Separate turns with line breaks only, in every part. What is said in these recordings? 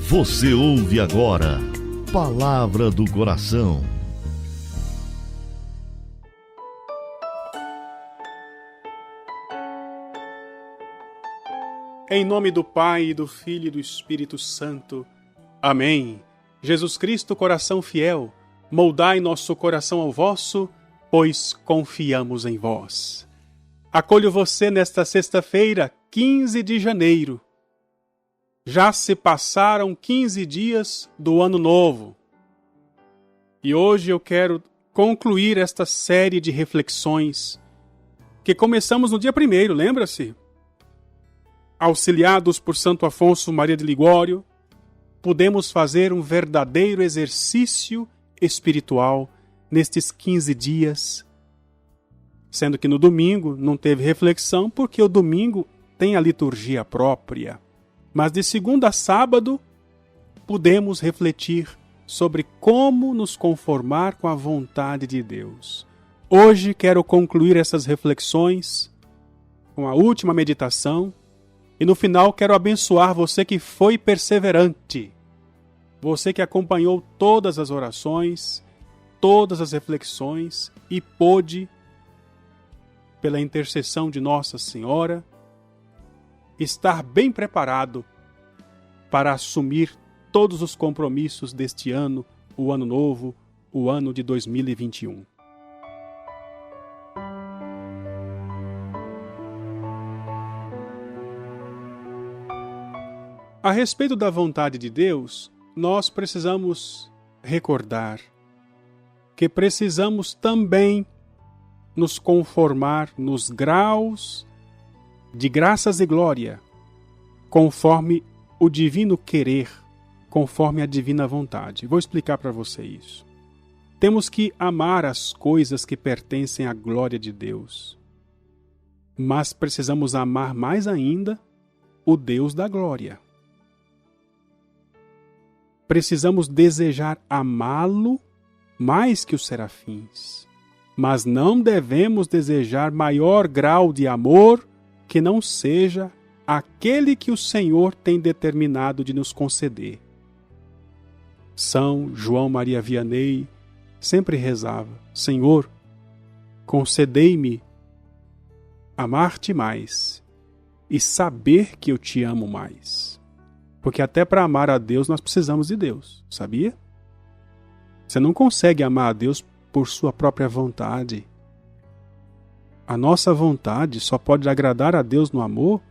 Você ouve agora Palavra do Coração.
Em nome do Pai, do Filho e do Espírito Santo. Amém. Jesus Cristo, coração fiel, moldai nosso coração ao vosso, pois confiamos em vós. Acolho você nesta sexta-feira, 15 de janeiro. Já se passaram 15 dias do Ano Novo. E hoje eu quero concluir esta série de reflexões que começamos no dia 1º, lembra-se? Auxiliados por Santo Afonso Maria de Ligório, podemos fazer um verdadeiro exercício espiritual nestes 15 dias, sendo que no domingo não teve reflexão, porque o domingo tem a liturgia própria. Mas de segunda a sábado, podemos refletir sobre como nos conformar com a vontade de Deus. Hoje quero concluir essas reflexões com a última meditação e no final quero abençoar você que foi perseverante, você que acompanhou todas as orações, todas as reflexões e pôde, pela intercessão de Nossa Senhora, estar bem preparado para assumir todos os compromissos deste ano, o ano novo, o ano de 2021. A respeito da vontade de Deus, nós precisamos recordar que precisamos também nos conformar nos graus de graças e glória, conforme o divino querer, conforme a divina vontade. Vou explicar para você isso. Temos que amar as coisas que pertencem à glória de Deus, mas precisamos amar mais ainda o Deus da glória. Precisamos desejar amá-lo mais que os serafins, mas não devemos desejar maior grau de amor que não seja aquele que o Senhor tem determinado de nos conceder. São João Maria Vianney sempre rezava: Senhor, concedei-me amar-te mais e saber que eu te amo mais. Porque até para amar a Deus nós precisamos de Deus, sabia? Você não consegue amar a Deus por sua própria vontade. A nossa vontade só pode agradar a Deus no amor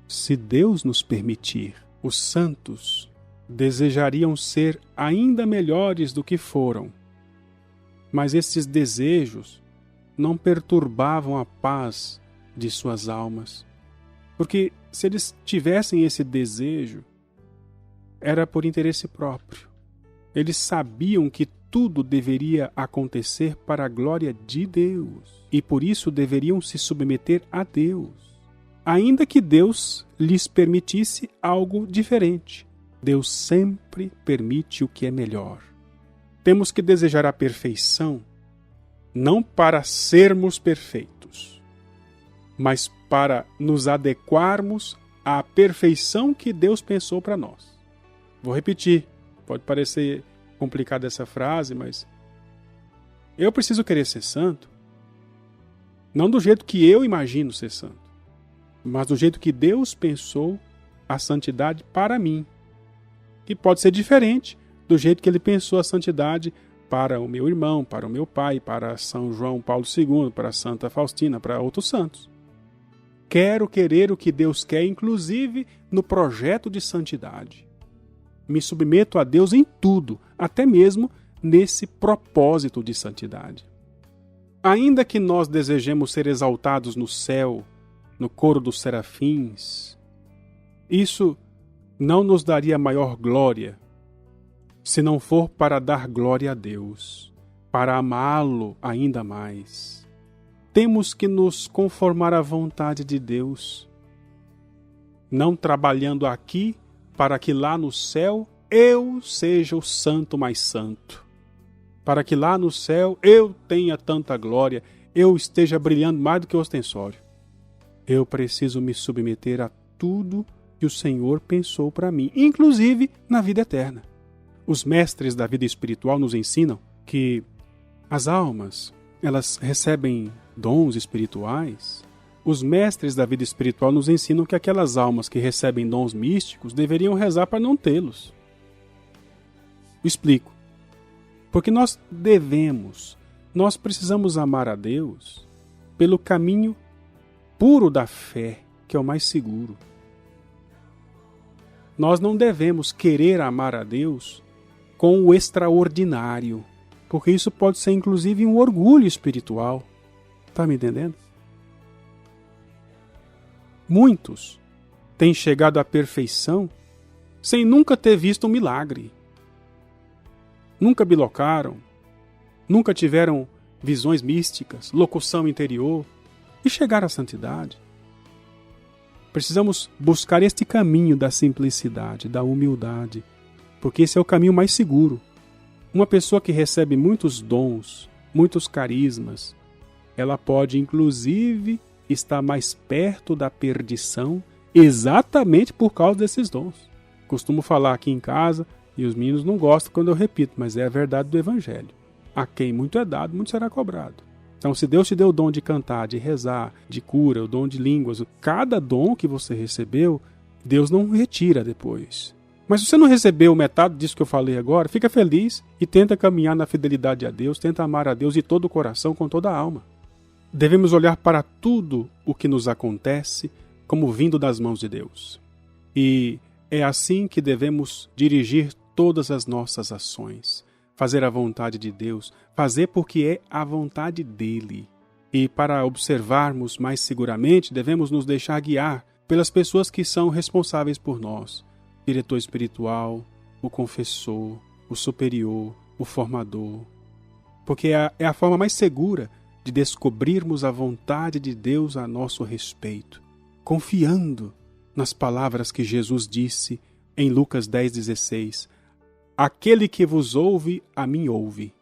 se Deus nos permitir. Os santos desejariam ser ainda melhores do que foram, mas esses desejos não perturbavam a paz de suas almas, porque se eles tivessem esse desejo, era por interesse próprio. Eles sabiam que tudo deveria acontecer para a glória de Deus, e por isso deveriam se submeter a Deus, ainda que Deus lhes permitisse algo diferente. Deus sempre permite o que é melhor. Temos que desejar a perfeição, não para sermos perfeitos, mas para nos adequarmos à perfeição que Deus pensou para nós. Vou repetir, pode parecer complicada essa frase, mas eu preciso querer ser santo, não do jeito que eu imagino ser santo, mas do jeito que Deus pensou a santidade para mim, que pode ser diferente do jeito que Ele pensou a santidade para o meu irmão, para o meu pai, para São João Paulo II, para Santa Faustina, para outros santos. Quero querer o que Deus quer, inclusive no projeto de santidade. Me submeto a Deus em tudo, até mesmo nesse propósito de santidade. Ainda que nós desejemos ser exaltados no céu, no coro dos serafins, isso não nos daria maior glória, se não for para dar glória a Deus, para amá-lo ainda mais. Temos que nos conformar à vontade de Deus, não trabalhando aqui para que lá no céu eu seja o santo mais santo, para que lá no céu eu tenha tanta glória, eu esteja brilhando mais do que o ostensório. Eu preciso me submeter a tudo que o Senhor pensou para mim, inclusive na vida eterna. Os mestres da vida espiritual nos ensinam que as almas, elas recebem dons espirituais. Os mestres da vida espiritual nos ensinam que aquelas almas que recebem dons místicos deveriam rezar para não tê-los. Explico. Porque nós precisamos amar a Deus pelo caminho puro da fé, que é o mais seguro. Nós não devemos querer amar a Deus com o extraordinário, porque isso pode ser inclusive um orgulho espiritual. Está me entendendo? Muitos têm chegado à perfeição sem nunca ter visto um milagre. Nunca bilocaram, nunca tiveram visões místicas, locução interior e chegaram à santidade. Precisamos buscar este caminho da simplicidade, da humildade, porque esse é o caminho mais seguro. Uma pessoa que recebe muitos dons, muitos carismas, ela pode inclusive estar mais perto da perdição exatamente por causa desses dons. Costumo falar aqui em casa, e os meninos não gostam quando eu repito, mas é a verdade do Evangelho. A quem muito é dado, muito será cobrado. Então, se Deus te deu o dom de cantar, de rezar, de cura, o dom de línguas, cada dom que você recebeu, Deus não retira depois. Mas se você não recebeu metade disso que eu falei agora, fica feliz e tenta caminhar na fidelidade a Deus, tenta amar a Deus de todo o coração, com toda a alma. Devemos olhar para tudo o que nos acontece como vindo das mãos de Deus. E é assim que devemos dirigir todas as nossas ações. Fazer a vontade de Deus, fazer porque é a vontade dele. E para observarmos mais seguramente, devemos nos deixar guiar pelas pessoas que são responsáveis por nós. Diretor espiritual, o confessor, o superior, o formador. Porque é a forma mais segura de descobrirmos a vontade de Deus a nosso respeito, confiando nas palavras que Jesus disse em Lucas 10,16. Aquele que vos ouve, a mim ouve.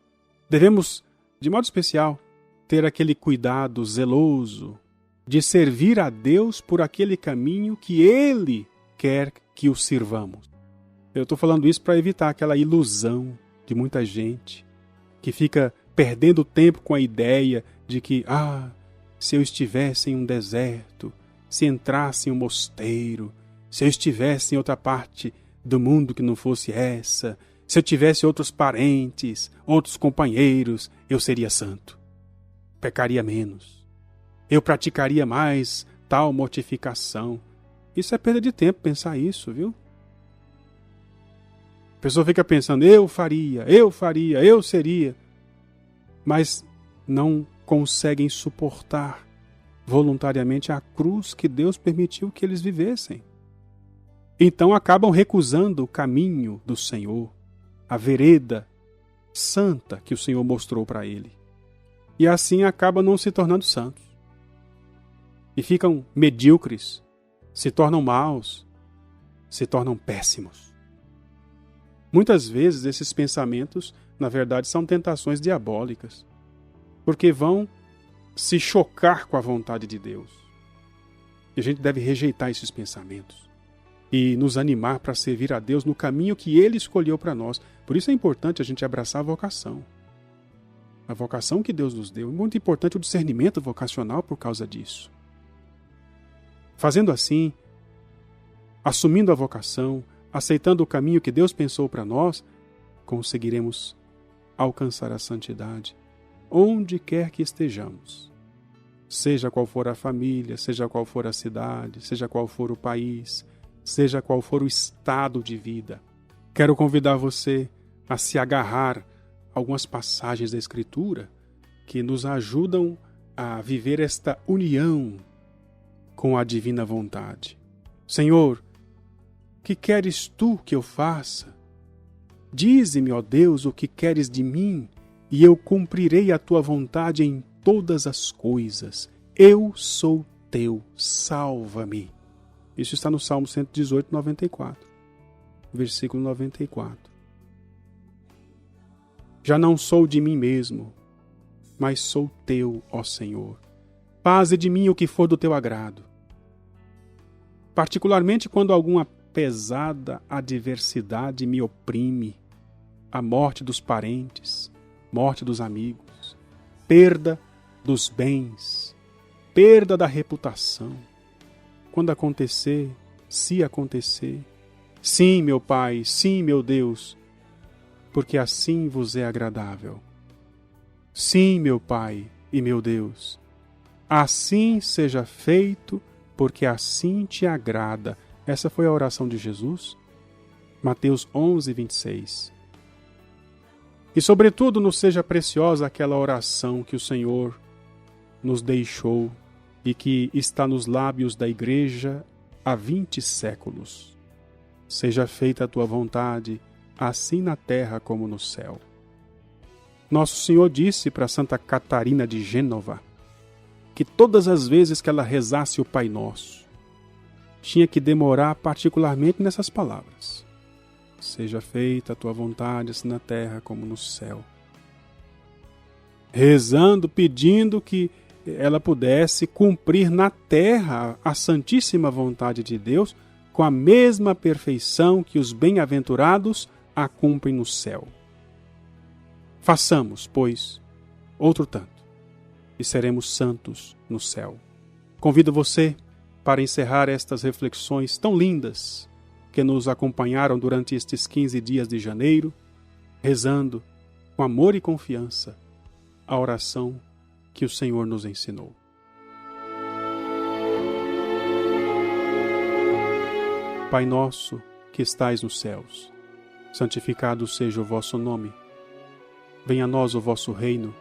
Devemos, de modo especial, ter aquele cuidado zeloso de servir a Deus por aquele caminho que Ele quer que o sirvamos. Eu estou falando isso para evitar aquela ilusão de muita gente que fica perdendo tempo com a ideia de que, se eu estivesse em um deserto, se entrasse em um mosteiro, se eu estivesse em outra parte do mundo que não fosse essa, se eu tivesse outros parentes, outros companheiros, eu seria santo. Pecaria menos. Eu praticaria mais tal mortificação. Isso é perda de tempo pensar isso, viu? A pessoa fica pensando, eu faria, eu seria. Mas não conseguem suportar voluntariamente a cruz que Deus permitiu que eles vivessem. Então acabam recusando o caminho do Senhor, a vereda santa que o Senhor mostrou para ele. E assim acabam não se tornando santos. E ficam medíocres, se tornam maus, se tornam péssimos. Muitas vezes esses pensamentos, na verdade, são tentações diabólicas, porque vão se chocar com a vontade de Deus. E a gente deve rejeitar esses pensamentos e nos animar para servir a Deus no caminho que Ele escolheu para nós. Por isso é importante a gente abraçar a vocação. A vocação que Deus nos deu. É muito importante o discernimento vocacional por causa disso. Fazendo assim, assumindo a vocação, aceitando o caminho que Deus pensou para nós, conseguiremos alcançar a santidade onde quer que estejamos. Seja qual for a família, seja qual for a cidade, seja qual for o país, seja qual for o estado de vida. Quero convidar você a se agarrar a algumas passagens da Escritura que nos ajudam a viver esta união com a divina vontade. Senhor, que queres tu que eu faça? Dize-me, ó Deus, o que queres de mim, e eu cumprirei a tua vontade em todas as coisas. Eu sou teu, salva-me. Isso está no Salmo 118, 94, versículo 94. Já não sou de mim mesmo, mas sou teu, ó Senhor. Faze de mim o que for do teu agrado. particularmente quando alguma pesada adversidade me oprime, a morte dos parentes, morte dos amigos, perda dos bens, perda da reputação. Quando acontecer, se acontecer, sim, meu Pai, sim, meu Deus, porque assim vos é agradável. Sim, meu Pai e meu Deus, assim seja feito, porque assim te agrada. Essa foi a oração de Jesus, Mateus 11, 26. E, sobretudo, nos seja preciosa aquela oração que o Senhor nos deixou e que está nos lábios da Igreja há 20 séculos. Seja feita a tua vontade, assim na terra como no céu. Nosso Senhor disse para Santa Catarina de Gênova que todas as vezes que ela rezasse o Pai Nosso, tinha que demorar particularmente nessas palavras. Seja feita a tua vontade, assim na terra como no céu. Rezando, pedindo que ela pudesse cumprir na terra a santíssima vontade de Deus com a mesma perfeição que os bem-aventurados a cumprem no céu. Façamos, pois, outro tanto, e seremos santos no céu. Convido você para encerrar estas reflexões tão lindas que nos acompanharam durante estes 15 dias de janeiro, rezando com amor e confiança a oração que o Senhor nos ensinou. Pai nosso, que estais nos céus, santificado seja o vosso nome. Venha a nós o vosso reino.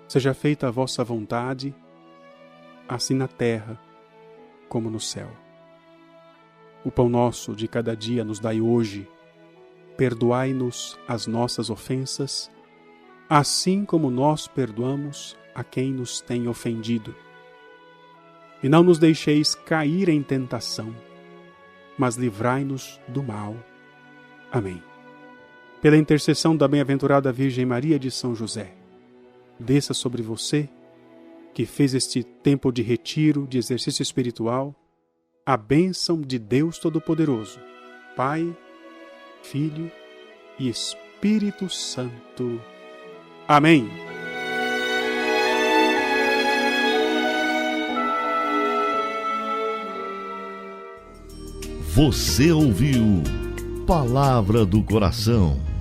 Seja feita a vossa vontade, assim na terra como no céu. O pão nosso de cada dia nos dai hoje. Perdoai-nos as nossas ofensas, assim como nós perdoamos a quem nos tem ofendido. E não nos deixeis cair em tentação, mas livrai-nos do mal. Amém. Pela intercessão da bem-aventurada Virgem Maria de São José, desça sobre você, que fez este tempo de retiro, de exercício espiritual, a bênção de Deus Todo-Poderoso, Pai, Filho e Espírito Santo. Amém.
Você ouviu Palavra do Coração.